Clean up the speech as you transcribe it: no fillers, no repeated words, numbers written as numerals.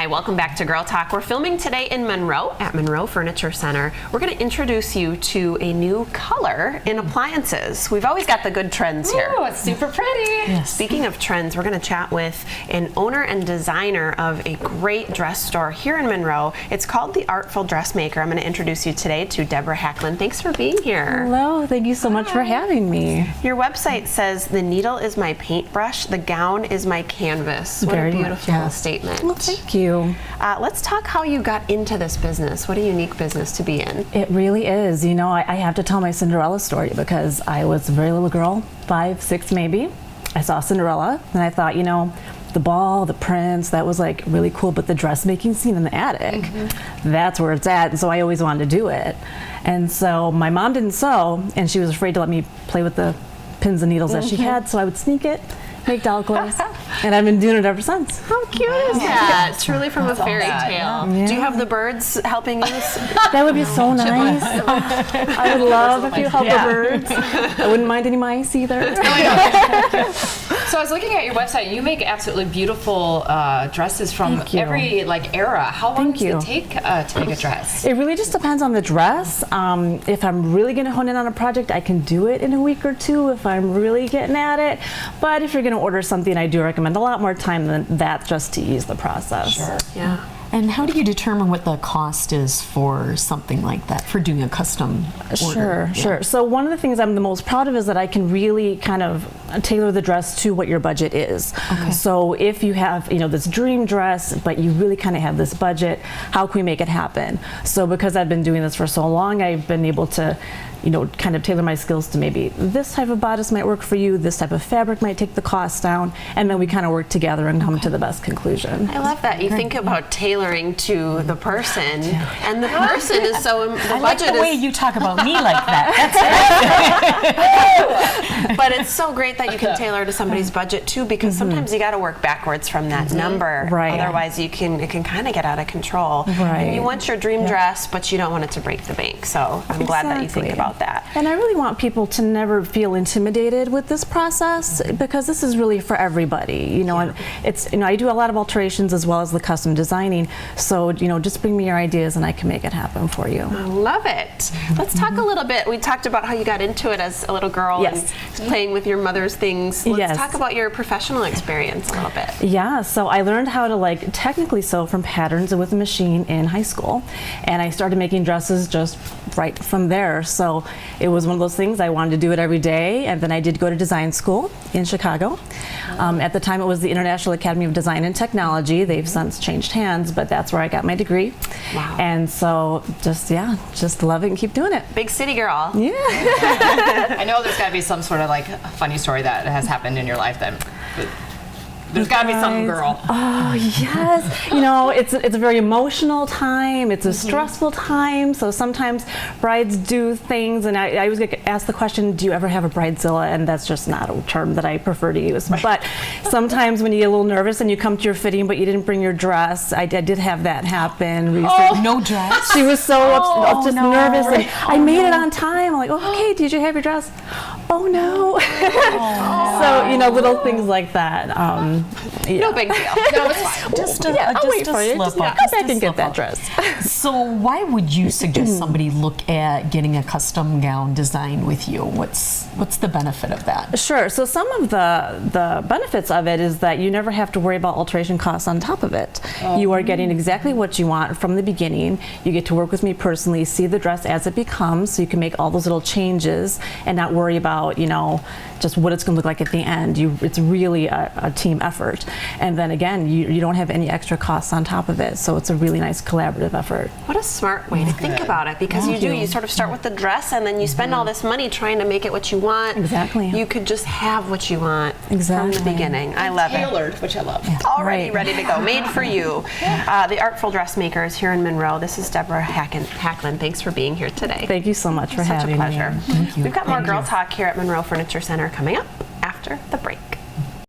Hi, welcome back to Girl Talk. We're filming today in Monroe at Monroe Furniture Center. We're going to introduce you to a new color in appliances. We've always got the good trends here. Oh, it's super pretty. Yes. Speaking of trends, we're going to chat with an owner and designer of a great dress store here in Monroe. It's called the Artful Dressmaker. I'm going to introduce you today to Deborah Hacklin. Thanks for being here. Hello, thank you so much for having me. Your website says the needle is my paintbrush, the gown is my canvas. What Very a beautiful much, yes. statement. Well, thank you. Let's talk how you got into this business. What a unique business to be in. It really is. You know, I have to tell my Cinderella story because I was a very little girl, 5, 6 maybe. I saw Cinderella and I thought, you know, the ball, the prince, that was like really cool, but the dressmaking scene in the attic, that's where it's at. And so I always wanted to do it. And so my mom didn't sew and she was afraid to let me play with the pins and needles that she had, so I would sneak it, make doll clothes, and I've been doing it ever since. How cute is that? It's truly from a fairy tale. Yeah. Do you have the birds helping you? That would be so nice. I would love if you help the birds. I wouldn't mind any mice either. So I was looking at your website. You make absolutely beautiful dresses from every era. How long does it take to make a dress? It really just depends on the dress. If I'm really going to hone in on a project, I can do it in a week or two if I'm really getting at it. But if you're going to order something, I do recommend a lot more time than that just to ease the process. Sure. Yeah. And how do you determine what the cost is for something like that, for doing a custom order? Sure. So one of the things I'm the most proud of is that I can really kind of tailor the dress to what your budget is. Okay. So if you have, you know, this dream dress, but you really kind of have this budget, how can we make it happen? So because I've been doing this for so long, I've been able to, you know, kind of tailor my skills to maybe this type of bodice might work for you, this type of fabric might take the cost down, and then we kind of work together and come to the best conclusion. I love that. You think about tailoring to the person, and the person is so, the I like budget the way is, you talk about me like that. That's but it's so great that you can tailor to somebody's budget too, because sometimes you got to work backwards from that number. Right. Otherwise it can kind of get out of control. Right. And you want your dream dress, but you don't want it to break the bank. So I'm glad that you think about that. And I really want people to never feel intimidated with this process because this is really for everybody. You know, and it's, you know, I do a lot of alterations as well as the custom designing. So, you know, just bring me your ideas and I can make it happen for you. I love it. Let's talk a little bit. We talked about how you got into it as a little girl and playing with your mother's things. Let's talk about your professional experience a little bit. Yeah, so I learned how to like technically sew from patterns with a machine in high school, and I started making dresses just right from there. So it was one of those things, I wanted to do it every day, and then I did go to design school in Chicago. At the time it was the International Academy of Design and Technology. They've since changed hands, but that's where I got my degree. Wow. And so just love it and keep doing it. Big city girl. Yeah. I know there's got to be some sort of like funny story that has happened in your life then. There's got to be some girl. Oh yes, you know, it's a very emotional time. It's a stressful time. So sometimes brides do things, and I always get asked the question, "Do you ever have a bridezilla?" And that's just not a term that I prefer to use. But sometimes when you get a little nervous and you come to your fitting, but you didn't bring your dress, I did have that happen recently. Oh, no dress? She was so nervous, and I made it on time. I'm like, "Oh, okay, did you have your dress?" Oh no. So you know, little things like that. No big deal. No, it's fine. Just a I'll wait for you. slip Just up. come back and get that dress. So why would you suggest somebody look at getting a custom gown designed with you? What's the benefit of that? Sure. So some of the benefits of it is that you never have to worry about alteration costs on top of it. You are getting exactly what you want from the beginning. You get to work with me personally, see the dress as it becomes, so you can make all those little changes and not worry about, you know, just what it's going to look like at the end. It's really a team effort. And then again, you don't have any extra costs on top of it. So it's a really nice collaborative effort. What a smart way to think about it, because you sort of start with the dress and then you spend all this money trying to make it what you want. Exactly. You could just have what you want from Exactly. the beginning. I love it. Tailored, which I love. Already ready to go, made for you. The Artful Dressmaker is here in Monroe. This is Deborah Hacklin. Thanks for being here today. Thank you so much for Such having a pleasure. me. Thank you. We've got more Girl Talk here at Monroe Furniture Center coming up after the break.